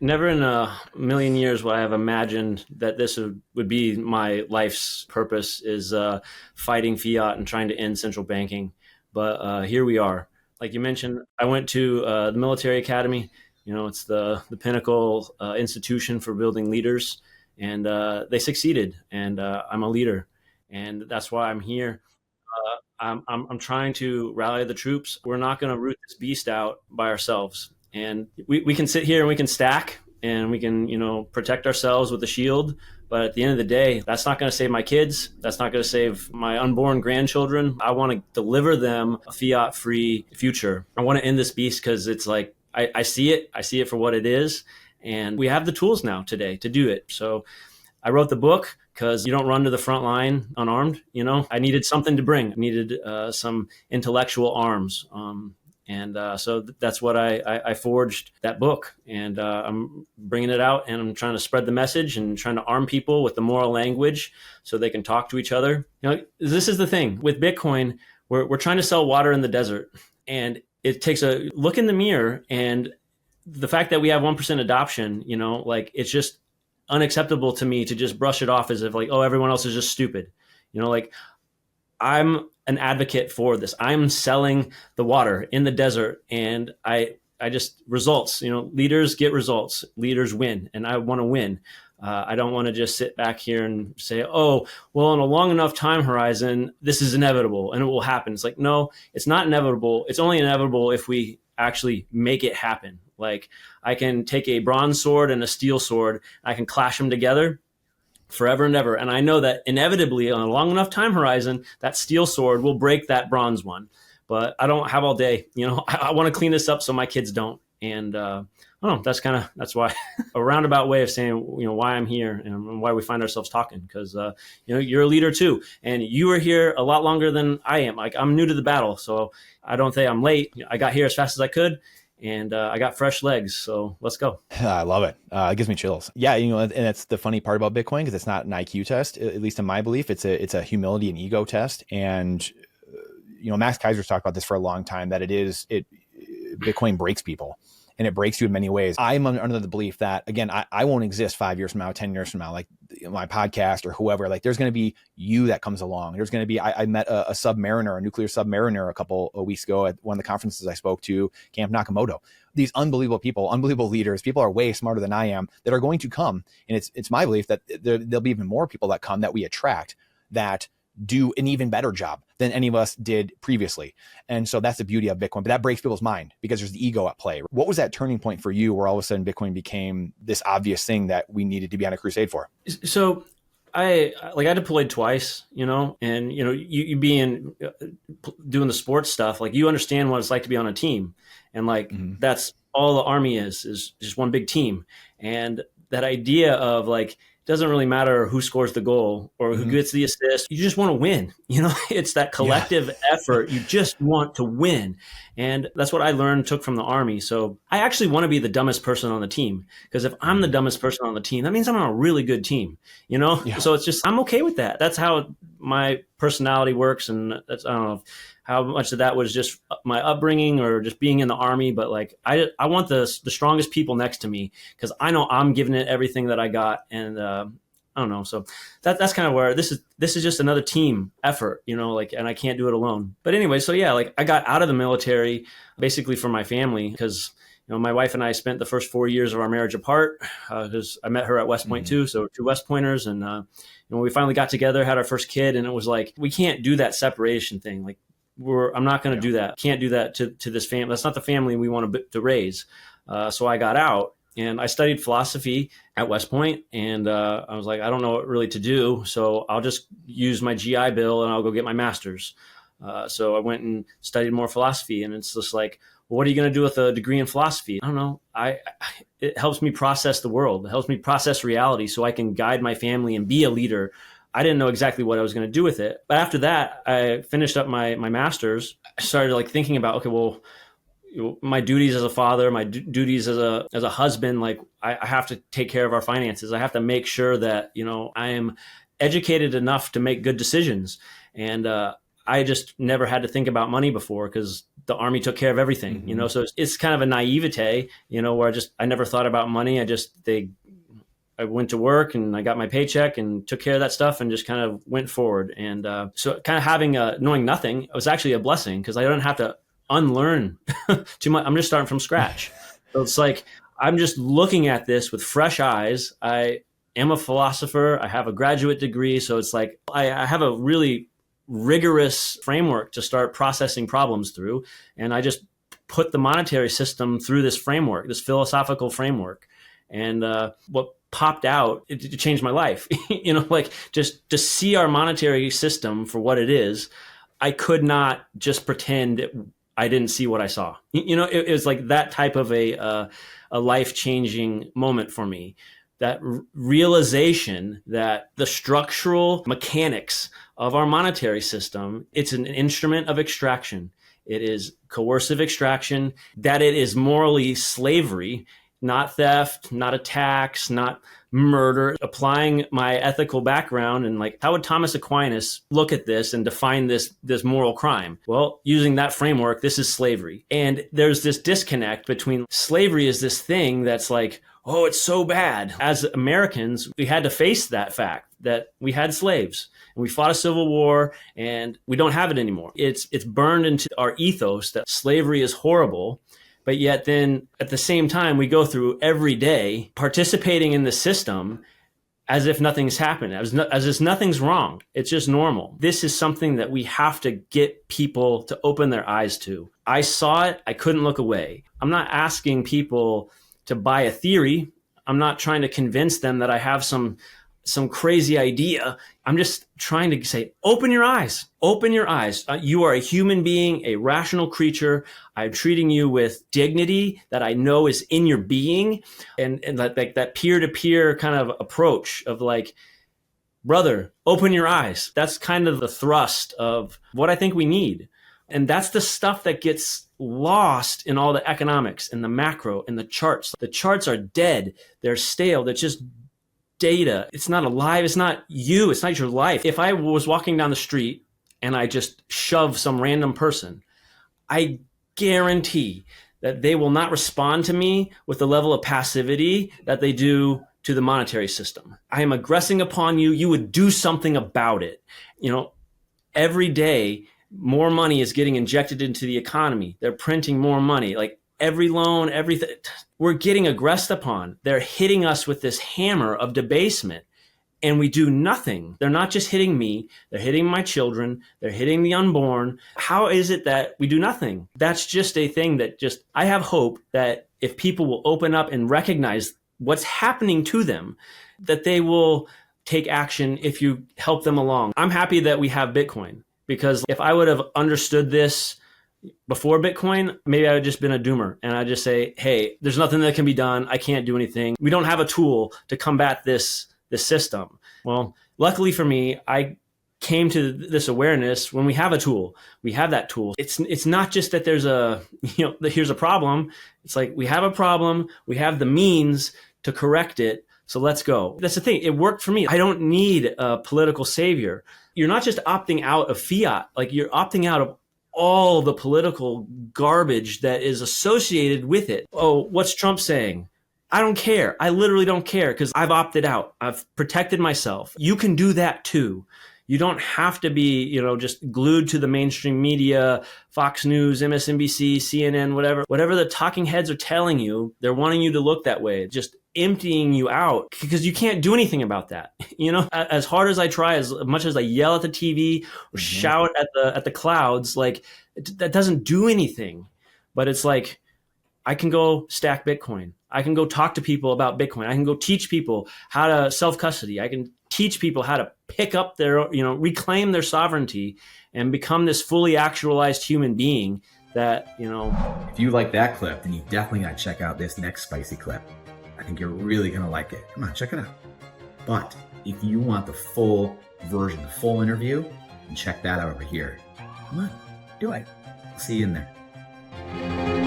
Never in a million years would I have imagined that this would be my life's purpose is fighting fiat and trying to end central banking. But here we are. Like you mentioned, I went to the military academy. It's the pinnacle institution for building leaders, and they succeeded. And I'm a leader, and that's why I'm here. I'm trying to rally the troops. We're not going to root this beast out by ourselves. And we can sit here and we can stack and we can, protect ourselves with a shield. But at the end of the day, that's not going to save my kids. That's not going to save my unborn grandchildren. I want to deliver them a fiat-free future. I want to end this beast because it's like, I see it. I see it for what it is. And we have the tools now today to do it. So I wrote the book because you don't run to the front line unarmed. I needed something to bring. I needed some intellectual arms. So that's what I forged that book, and I'm bringing it out, and I'm trying to spread the message and trying to arm people with the moral language so they can talk to each other. This is the thing with Bitcoin. We're trying to sell water in the desert, and it takes a look in the mirror, and the fact that we have 1% adoption, it's just unacceptable to me to just brush it off as if like, oh, everyone else is just stupid. I'm an advocate for this. I'm selling the water in the desert, and I just results, leaders get results, leaders win, and I want to win. I don't want to just sit back here and say, oh, well, in a long enough time horizon, this is inevitable and it will happen. It's like, no, it's not inevitable. It's only inevitable if we actually make it happen. Like I can take a bronze sword and a steel sword, I can clash them together forever and ever. And I know that inevitably on a long enough time horizon, that steel sword will break that bronze one. But I don't have all day. I want to clean this up so my kids don't. And I don't know, that's why a roundabout way of saying, why I'm here and why we find ourselves talking. Because, you're a leader too. And you were here a lot longer than I am. Like I'm new to the battle. So I don't think I'm late. I got here as fast as I could. And I got fresh legs, so let's go. I love it. It gives me chills. Yeah, and that's the funny part about Bitcoin because it's not an IQ test, at least in my belief. It's a humility and ego test. And Max Kaiser's talked about this for a long time that Bitcoin breaks people. And it breaks you in many ways. I'm under the belief that, again, I won't exist 5 years from now, 10 years from now, like my podcast or whoever. Like there's going to be you that comes along. There's going to be, I met a submariner, a nuclear submariner a couple of weeks ago at one of the conferences I spoke to, Camp Nakamoto. These unbelievable people, unbelievable leaders, people are way smarter than I am that are going to come. And it's my belief that there'll be even more people that come that we attract that do an even better job than any of us did previously. And so that's the beauty of Bitcoin, but that breaks people's mind because there's the ego at play. What was that turning point for you where all of a sudden Bitcoin became this obvious thing that we needed to be on a crusade for? So I deployed twice, and, you being doing the sports stuff, like you understand what it's like to be on a team. And that's all the Army is just one big team. And that idea of like, doesn't really matter who scores the goal or who gets the assist. You just want to win. It's that collective effort. You just want to win. And that's what I took from the Army. So I actually want to be the dumbest person on the team, because if I'm the dumbest person on the team, that means I'm on a really good team, So it's just, I'm okay with that. That's how my personality works. And that's, I don't know how much of that was just my upbringing or just being in the Army. But like, I want the strongest people next to me because I know I'm giving it everything that I got. And I don't know. So that's kind of where this is just another team effort, and I can't do it alone. But anyway, so yeah, like I got out of the military basically for my family because, my wife and I spent the first 4 years of our marriage apart because I met her at West Point too. So 2 West Pointers. And, we finally got together, had our first kid, and it was like, we can't do that separation thing. Like, I'm not going to do that. Can't do that to this family. That's not the family we want to raise. So I got out and I studied philosophy at West Point. And I was like, I don't know what really to do. So I'll just use my GI Bill and I'll go get my master's. So I went and studied more philosophy. And it's just like, well, what are you going to do with a degree in philosophy? I don't know. It helps me process the world. It helps me process reality so I can guide my family and be a leader. I didn't know exactly what I was going to do with it. But after that, I finished up my master's. I started thinking about, okay, well, my duties as a father, my duties as a husband, like I have to take care of our finances. I have to make sure that, I am educated enough to make good decisions. And I just never had to think about money before because the Army took care of everything, you know? So it's kind of a naivete, you know, where I never thought about money. I went to work and I got my paycheck and took care of that stuff and just kind of went forward. And so kind of having knowing nothing was actually a blessing because I don't have to unlearn too much. I'm just starting from scratch. So it's like, I'm just looking at this with fresh eyes. I am a philosopher. I have a graduate degree. So it's like, I have a really rigorous framework to start processing problems through. And I just put the monetary system through this framework, this philosophical framework. And what popped out, it changed my life. You know, like just to see our monetary system for what it is, I could not just pretend I didn't see what I saw. You know, it was like that type of a life-changing moment for me. That realization that the structural mechanics of our monetary system, it's an instrument of extraction. It is coercive extraction, that it is morally slavery, not theft, not a tax, not murder. Applying my ethical background and like, how would Thomas Aquinas look at this and define this moral crime? Well, using that framework, this is slavery. And there's this disconnect between slavery is this thing that's like, oh, it's so bad. As Americans, we had to face that fact that we had slaves and we fought a civil war and we don't have it anymore. It's burned into our ethos that slavery is horrible. But yet then at the same time, we go through every day participating in the system as if nothing's happened, as if nothing's wrong. It's just normal. This is something that we have to get people to open their eyes to. I saw it. I couldn't look away. I'm not asking people to buy a theory. I'm not trying to convince them that I have some crazy idea. I'm just trying to say, open your eyes. Open your eyes. You are a human being, a rational creature. I'm treating you with dignity that I know is in your being. And that peer-to-peer kind of approach of like, brother, open your eyes. That's kind of the thrust of what I think we need. And that's the stuff that gets lost in all the economics and the macro and the charts. The charts are dead. They're stale. They're just data. It's not alive. It's not you. It's not your life. If I was walking down the street and I just shove some random person, I guarantee that they will not respond to me with the level of passivity that they do to the monetary system. I am aggressing upon you. You would do something about it. You know, every day, more money is getting injected into the economy. They're printing more money. Like every loan, everything, we're getting aggressed upon. They're hitting us with this hammer of debasement and we do nothing. They're not just hitting me. They're hitting my children. They're hitting the unborn. How is it that we do nothing? That's just a thing that I have hope that if people will open up and recognize what's happening to them, that they will take action if you help them along. I'm happy that we have Bitcoin because if I would have understood this before Bitcoin, maybe I would just been a doomer and I'd just say, hey, there's nothing that can be done. I can't do anything. We don't have a tool to combat this system. Well, luckily for me, I came to this awareness when we have a tool. We have that tool. It's not just that there's here's a problem. It's like we have a problem. We have the means to correct it. So let's go. That's the thing. It worked for me. I don't need a political savior. You're not just opting out of fiat. Like you're opting out of all the political garbage that is associated with it. Oh, what's Trump saying? I don't care. I literally don't care because I've opted out. I've protected myself. You can do that too. You don't have to be, just glued to the mainstream media, Fox News, MSNBC, CNN, whatever the talking heads are telling you, they're wanting you to look that way, just emptying you out because you can't do anything about that. As hard as I try, as much as I yell at the TV or shout at the clouds, like that doesn't do anything. But it's like, I can go stack Bitcoin. I can go talk to people about Bitcoin. I can go teach people how to self-custody. I can teach people how to pick up their, reclaim their sovereignty and become this fully actualized human being that, If you like that clip, then you definitely got to check out this next spicy clip. I think you're really going to like it. Come on, check it out. But if you want the full version, the full interview, then check that out over here. Come on, do it. I'll see you in there.